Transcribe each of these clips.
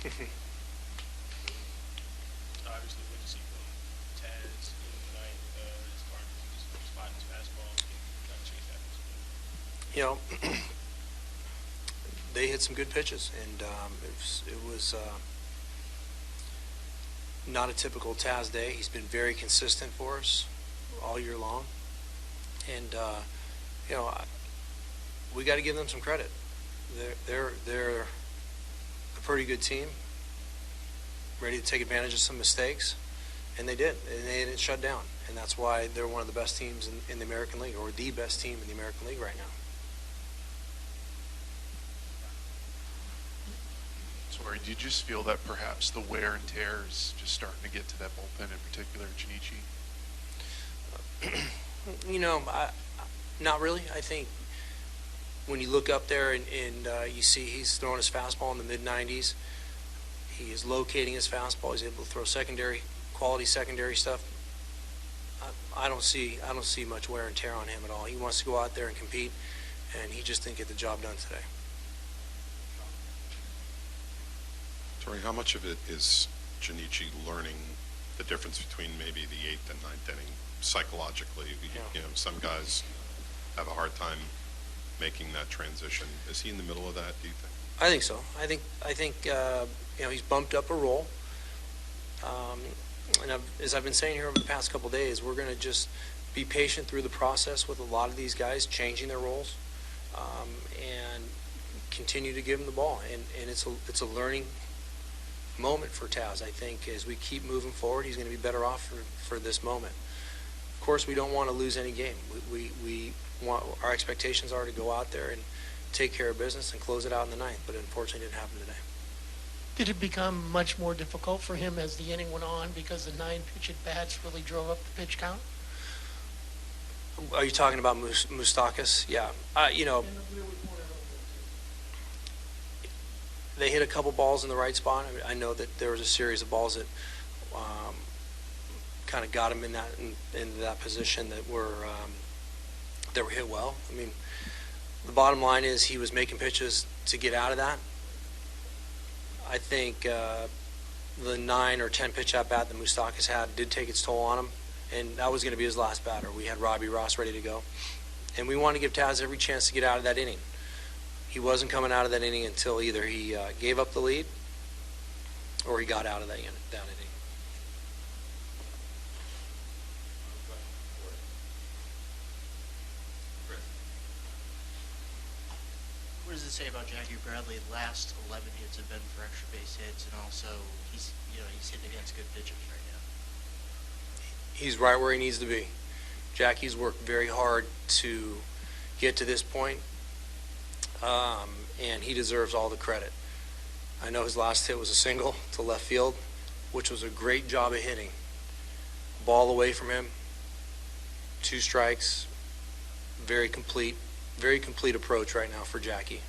Obviously, what you see from Taz in the ninth, his Cardinals, just spotting his fastball, got to chase that. You know, they hit some good pitches, and it was not a typical Taz day. He's been very consistent for us all year long, and you know, we got to give them some credit. They're a pretty good team, ready to take advantage of some mistakes, and they did. And they didn't shut down, and that's why they're one of the best teams in the American League, or the best team in the American League right now. Sorry, do you just feel that perhaps the wear and tear is just starting to get to that bullpen, in particular, Junichi? You know, not really. I think when you look up there and you see he's throwing his fastball in the mid-90s, he is locating his fastball. He's able to throw quality secondary stuff. I don't see much wear and tear on him at all. He wants to go out there and compete, and he just didn't get the job done today. Torey, how much of it is Junichi learning the difference between maybe the 8th and 9th inning psychologically? You know, some guys have a hard time making that transition. Is he in the middle of that, do you think? I think so. I think you know, he's bumped up a role. And as I've been saying here over the past couple of days, we're going to just be patient through the process with a lot of these guys changing their roles, and continue to give them the ball. And it's a learning moment for Taz. I think as we keep moving forward, he's going to be better off for this moment. Of course, we don't want to lose any game. We want, our expectations are to go out there and take care of business and close it out in the ninth, but unfortunately it didn't happen today. Did it become much more difficult for him as the inning went on because the 9 pitch at bats really drove up the pitch count? Are you talking about Moustakas? Yeah. You know, they hit a couple balls in the right spot. I know that there was a series of balls that kind of got him in that position that were hit well. I mean, the bottom line is he was making pitches to get out of that. I think the 9 or 10 pitch at bat that Moustakas had did take its toll on him, and that was going to be his last batter. We had Robbie Ross ready to go, and we wanted to give Taz every chance to get out of that inning. He wasn't coming out of that inning until either he gave up the lead or he got out of that inning. What does it say about Jackie Bradley? Last 11 hits have been for extra base hits, and also he's hitting against good pitchers right now. He's right where he needs to be. Jackie's worked very hard to get to this point, and he deserves all the credit. I know his last hit was a single to left field, which was a great job of hitting. Ball away from him, 2 strikes, very complete approach right now for Jackie.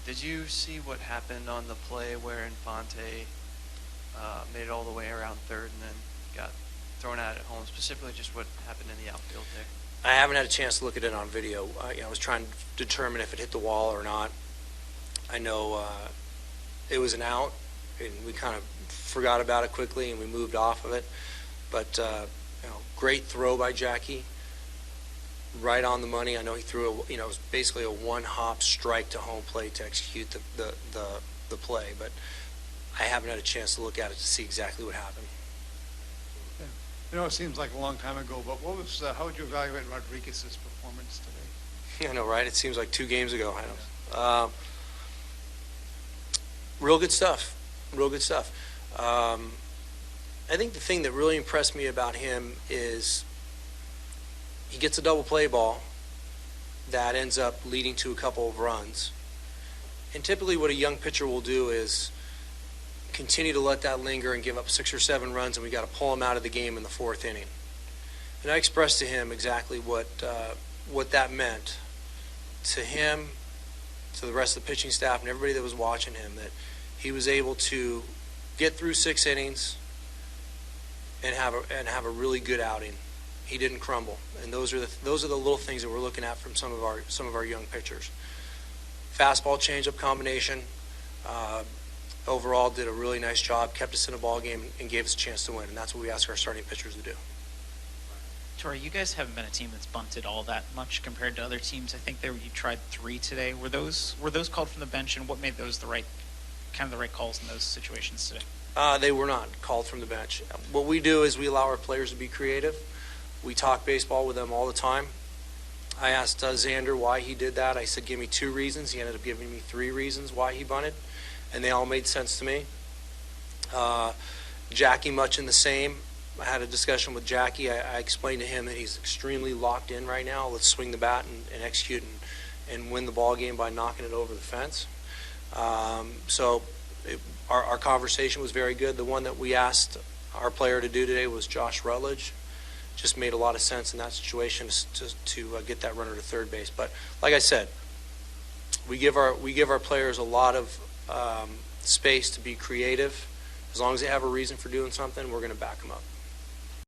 Did you see what happened on the play where Infante made it all the way around third and then got thrown out at home? Specifically, just what happened in the outfield there? I haven't had a chance to look at it on video. I was trying to determine if it hit the wall or not. I know it was an out, and we kind of forgot about it quickly, and we moved off of it. But great throw by Jackie, right on the money. I know he threw it was basically a one-hop strike to home plate to execute the play, but I haven't had a chance to look at it to see exactly what happened. Yeah. You know, it seems like a long time ago, but how would you evaluate Rodriguez's performance today? I know, right? It seems like 2 games ago. I know. Real good stuff. I think the thing that really impressed me about him is he gets a double play ball that ends up leading to a couple of runs. And typically what a young pitcher will do is continue to let that linger and give up 6 or 7 runs, and we got to pull him out of the game in the 4th inning. And I expressed to him exactly what that meant to him, to the rest of the pitching staff, and everybody that was watching him, that he was able to get through 6 innings and have a really good outing He didn't crumble, and those are the little things that we're looking at from some of our young pitchers. Fastball changeup combination. Overall, did a really nice job, kept us in a ball game, and gave us a chance to win. And that's what we ask our starting pitchers to do. Torey, you guys haven't been a team that's bunted all that much compared to other teams. I think you tried 3 today. Were those called from the bench, and what made those the right calls in those situations today? They were not called from the bench. What we do is we allow our players to be creative. We talk baseball with them all the time. I asked Xander why he did that. I said, give me 2 reasons. He ended up giving me 3 reasons why he bunted, and they all made sense to me. Jackie, much in the same. I had a discussion with Jackie. I explained to him that he's extremely locked in right now. Let's swing the bat and execute and win the ball game by knocking it over the fence. Our conversation was very good. The one that we asked our player to do today was Josh Rutledge. Just made a lot of sense in that situation to get that runner to third base. But like I said, we give our players a lot of space to be creative. As long as they have a reason for doing something, we're going to back them up.